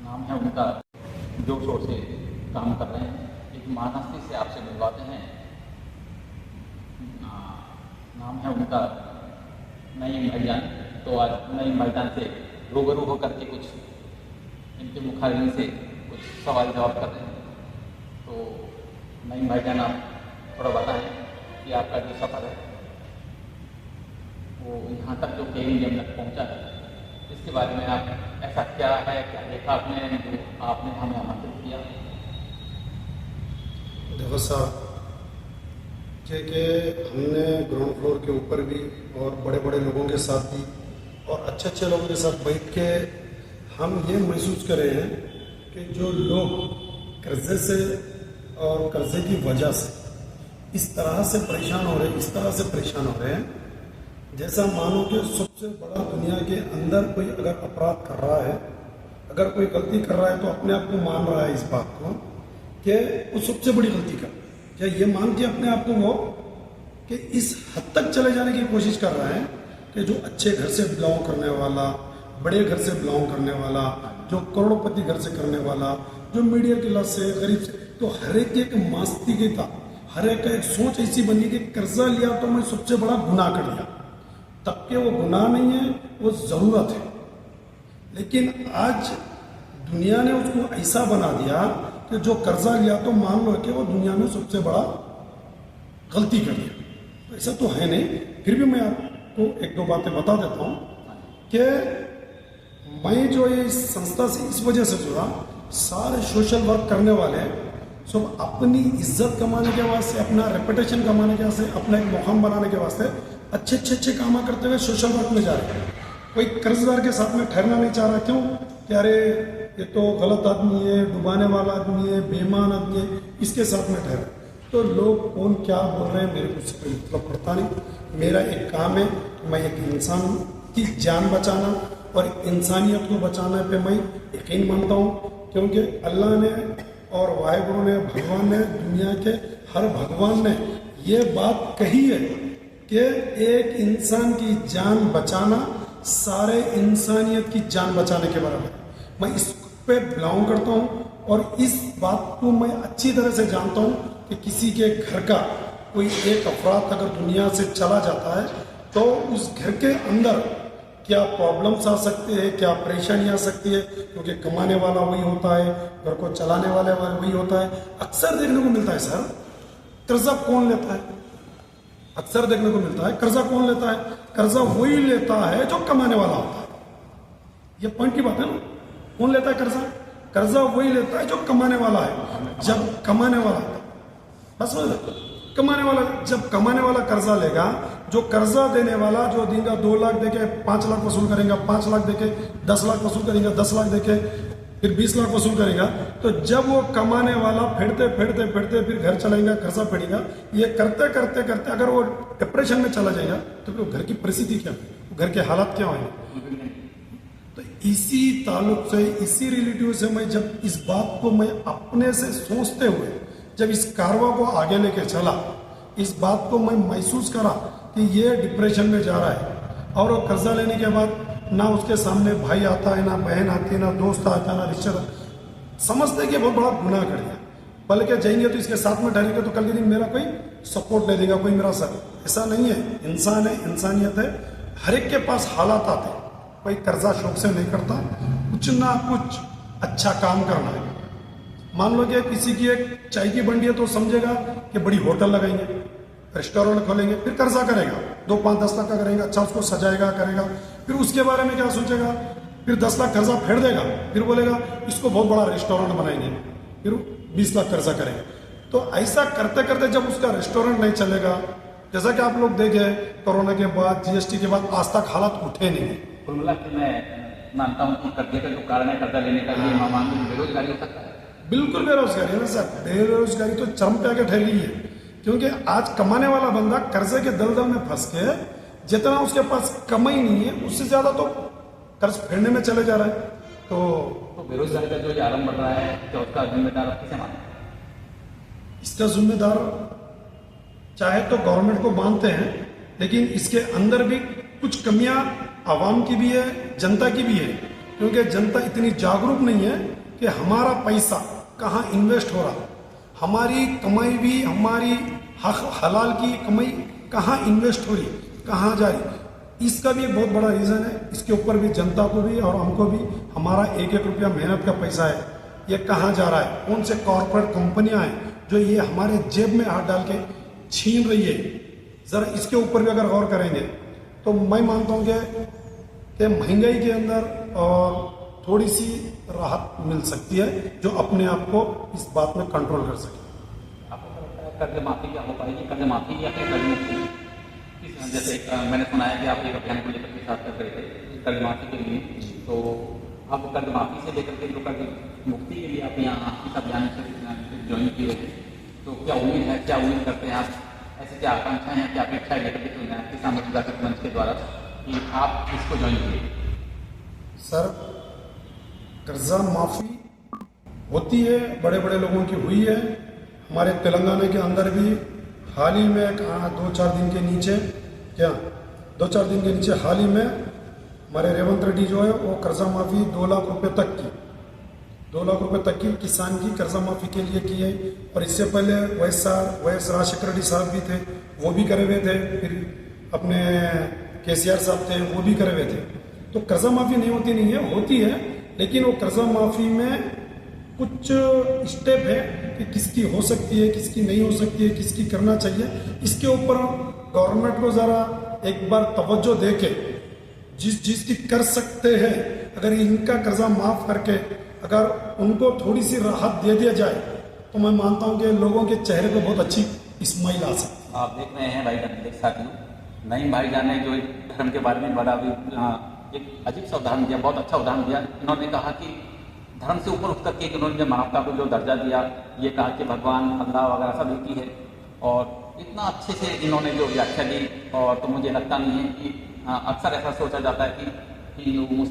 नाम है उनका, जो शोर से काम कर रहे हैं। एक महाहस्ती से आपसे मिलवाते हैं। नाम है उनका नईम भाईजान। तो आज नईम भाईजान से रूबरू होकर के कुछ इनके मुखारबिन से कुछ सवाल जवाब कर रहे हैं। तो नईम भाईजान, आप थोड़ा बताएं कि आपका जो सफ़र है वो यहाँ तक जो KVM तक पहुँचा है, इसके बारे में आप ऐसा क्या है, क्या देखा आपने जो आपने हमें आमंत्रित किया? देखो साहब, कि हमने ग्राउंड फ्लोर के ऊपर भी और बड़े बड़े लोगों के साथ भी और अच्छे अच्छे लोगों के साथ बैठ के हम ये महसूस कर रहे हैं कि जो लोग कर्जे से और कर्जे की वजह से इस तरह से परेशान हो रहे हैं, इस तरह से परेशान हो रहे हैं, जैसा मानो कि सबसे बड़ा दुनिया के अंदर कोई अगर अपराध कर रहा है, अगर कोई गलती कर रहा है तो अपने आप को मान रहा है इस बात को कि वो सबसे बड़ी गलती कर, या ये मान के अपने आप को वो कि इस हद तक चले जाने की कोशिश कर रहा है कि जो अच्छे घर से बिलोंग करने वाला, बड़े घर से बिलोंग करने वाला, जो करोड़पति घर से करने वाला, जो मीडियम क्लास से, गरीब से, तो हर एक मास्तिकता, हर एक का एक सोच ऐसी बनी कि कर्जा लिया तो मैं सबसे बड़ा गुनाह कर लिया। तब के वो गुनाह नहीं है, वो ज़रूरत है। लेकिन आज दुनिया ने उसको ऐसा बना दिया कि जो कर्जा लिया तो मान लो कि वो दुनिया में सबसे बड़ा गलती कर लिया। ऐसा तो है नहीं, फिर भी मैं आपको एक दो बातें बता देता हूँ कि मैं जो ये इस संस्था से इस वजह से जुड़ा, सारे सोशल वर्क करने वाले सब अपनी इज्जत कमाने के वास्ते, अपना रेपुटेशन कमाने के वास्ते, अपना एक मुकाम बनाने के वास्ते अच्छे काम करते हुए सोशल वर्क में जा रहे हैं। कोई कर्जदार के साथ में ठहरना नहीं चाह रहा। क्यों? कि अरे ये तो गलत आदमी है, डुबाने वाला आदमी है, बेईमान आदमी है, इसके साथ में ठहरा। तो लोग कौन क्या बोल रहे हैं मेरे को कोई मतलब पड़ता नहीं। मेरा एक काम है, मैं एक इंसान की जान बचाना और इंसानियत को बचाने पे मैं यकीन मानता हूँ, क्योंकि अल्लाह ने और वाहिगुरु ने, भगवान ने, दुनिया के हर भगवान ने ये बात कही है कि एक इंसान की जान बचाना सारे इंसानियत की जान बचाने के बराबर है। मैं इस पे बिलोंग करता हूँ और इस बात को मैं अच्छी तरह से जानता हूँ कि किसी के घर का कोई एक अफराद अगर दुनिया से चला जाता है तो उस घर के अंदर क्या प्रॉब्लम्स आ सकते हैं, क्या परेशानी आ सकती है, क्योंकि कमाने वाला वही होता है, घर को चलाने वाला वही होता है। अक्सर देखने को मिलता है सर, कर्जा कौन लेता है? अक्सर देखने को मिलता है कर्जा कौन लेता है? कर्जा वही लेता है जो कमाने वाला होता है। ये पॉइंट की बात है ना। कौन लेता है कर्जा? कर्जा वही लेता है जो कमाने वाला है। जब कमाने वाला, बस कमाने वाला, जब कमाने वाला कर्जा लेगा, जो कर्जा देने वाला जो देगा 2 लाख देके 5 लाख वसूल करेगा, 5 लाख देके 10 लाख वसूल करेगा, 10 लाख देके फिर 20 लाख वसूल करेगा, तो जब वो कमाने वाला फिरते फिर घर चलाएगा, कर्जा फेड़ेगा, ये करते करते अगर वो डिप्रेशन में चला जाएगा तो फिर घर की परिस्थिति क्या, घर के हालात क्या होंगे? तो इसी ताल्लुक से, इसी रिलेटिव से मैं जब इस बात को मैं अपने से सोचते हुए जब इस कारवा को आगे लेके चला, इस बात को मैं महसूस करा कि ये डिप्रेशन में जा रहा है और वो कर्जा लेने के बाद ना उसके सामने भाई आता है, ना बहन आती है, ना दोस्त आता है, ना रिश्तेदार, समझते कि बहुत बड़ा गुनाह कर दिया। बल्कि जाएंगे तो इसके साथ में ठहरेंगे तो कल के दिन मेरा कोई सपोर्ट नहीं देगा, कोई मेरा सर, ऐसा नहीं है। इंसान है, इंसानियत है, हर एक के पास हालात आते हैं। कोई कर्जा शौक से नहीं करता, कुछ ना कुछ अच्छा काम करना है। मान लो कि किसी की एक चाय की बंडी है तो समझेगा कि बड़ी होटल लगाएंगे, रेस्टोरेंट खोलेंगे, फिर कर्जा करेगा, 2, 5, 10 लाख का करेगा, अच्छा उसको सजाएगा, करेगा, फिर उसके बारे में क्या सोचेगा, फिर 10 लाख कर्जा फेर देगा, फिर बोलेगा इसको बहुत बड़ा रेस्टोरेंट बनाएंगे, फिर 20 लाख कर्जा करेंगे। तो ऐसा करते करते जब उसका रेस्टोरेंट नहीं चलेगा, जैसा कि आप लोग देखे कोरोना के बाद, GST के बाद आज तक हालात उठे नहीं। कुल मिला के मैं मानता हूँ कि कर्जे का जो कारण है, कर्जा लेने का, ये मामला बेरोजगारी हो सकता है। बिल्कुल बेरोजगारी है ना सर, बेरोजगारी तो चरम पे आके ठहर गई है, क्योंकि आज कमाने वाला बंदा कर्जे के दलदल में फंस के जितना उसके पास कमाई नहीं है उससे ज्यादा तो कर्ज फेरने में चले जा रहा है। तो बेरोजगारी का जो आलम बढ़ रहा है, क्या उसका जिम्मेदार किसे मानते हैं? इसका जिम्मेदार चाहे तो गवर्नमेंट को मानते हैं, लेकिन इसके अंदर भी कुछ कमियां आवाम की भी है, जनता की भी है। क्योंकि जनता इतनी जागरूक नहीं है कि हमारा पैसा कहाँ इन्वेस्ट हो रहा, हमारी कमाई भी, हमारी हक हलाल की कमाई कहाँ इन्वेस्ट हो रही, कहाँ जा रही। इसका भी एक बहुत बड़ा रीज़न है। इसके ऊपर भी जनता को भी और हमको भी, हमारा एक एक रुपया मेहनत का पैसा है, ये कहाँ जा रहा है, कौन से कॉरपोरेट कंपनियां हैं जो ये हमारे जेब में हाथ डाल के छीन रही है। ज़रा इसके ऊपर भी अगर गौर करेंगे तो मैं मानता हूँ कि महंगाई के अंदर और थोड़ी सी राहत मिल सकती है, जो अपने आप को इस बात में कंट्रोल कर सके। आपको क्या लगता है कर्ज माफी क्या हो पाएगी, कर्ज माफी या फिर कर्ज मुक्ति? जैसे मैंने सुना है कि आप एक अभियान को लेकर के साथ कर रहे थे कर्ज माफी के लिए, तो आप कर्ज माफी से लेकर के जो कर्ज मुक्ति के लिए आप यहाँ इस अभियान से ज्वाइन किए थे, तो क्या उम्मीद है, क्या उम्मीद करते हैं आप, ऐसी क्या आकांक्षाएं हैं, क्या अपेक्षाएं लेकर के चुने हैं किसान मुद्दा मंच के द्वारा कि आप इसको ज्वाइन किए? सर, कर्जा माफी होती है, बड़े बड़े लोगों की हुई है। हमारे तेलंगाना के अंदर भी हाल ही में 2-4 दिन के नीचे हाल ही में हमारे रेवंत रेड्डी जो है वो कर्जा माफी 2 लाख रुपए तक की किसान की कर्जा माफी के लिए की है। और इससे पहले वाईएस राजशेखर रेड्डी साहब भी थे, वो भी करे हुए थे, फिर अपने केसीआर साहब थे, वो भी करे हुए थे। तो कर्जा माफी नहीं होती है, लेकिन वो कर्जा माफी में कुछ स्टेप है कि किसकी हो सकती है, किसकी नहीं हो सकती है, किसकी करना चाहिए। इसके ऊपर गवर्नमेंट को ज़रा एक बार तवज्जो दे के जिसकी कर सकते हैं, अगर इनका कर्जा माफ करके अगर उनको थोड़ी सी राहत दे दिया जाए तो मैं मानता हूँ कि लोगों के चेहरे पे बहुत अच्छी स्माइल आ सकती है। आप देख रहे हैं भाईजान, साथियों, नईम भाईजान ने जो धर्म के बारे में बड़ा भी एक अजीब सा उदाहरण दिया, बहुत अच्छा उदाहरण दिया। इन्होंने कहा कि धर्म से ऊपर उठ करके इन्होंने मानवता को जो दर्जा दिया, ये कहा कि भगवान अल्लाह वगैरह सब एक ही है, और इतना अच्छे से इन्होंने जो व्याख्या दी। और तो मुझे लगता नहीं है कि अक्सर ऐसा सोचा जाता है कि हिंदू